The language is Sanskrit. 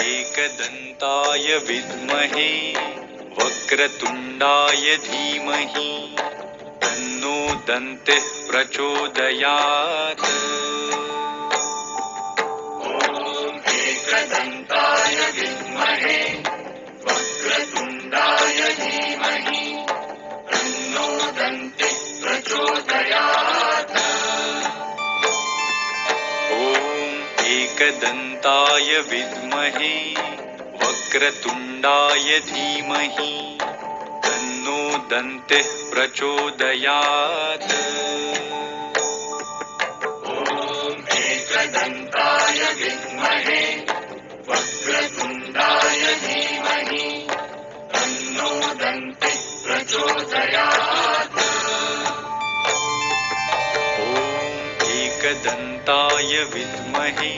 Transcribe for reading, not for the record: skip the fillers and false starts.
एकदन्ताय विद्महे वक्रतुण्डाय धीमहि तन्नो दन्तिः प्रचोदयात्। एकदन्ताय विद्महे वक्रतुण्डाय धीमहि तन्नो दन्तिः प्रचोदयात्। एकदन्ताय विद्महे वक्रतुण्डाय धीमहि तन्नो दन्तिः प्रचोदयात्। एकदन्ताय विद्महे वक्रतुण्डाय धीमहि तन्नो दन्तिः प्रचोदयात्। एकदन्ताय विद्महे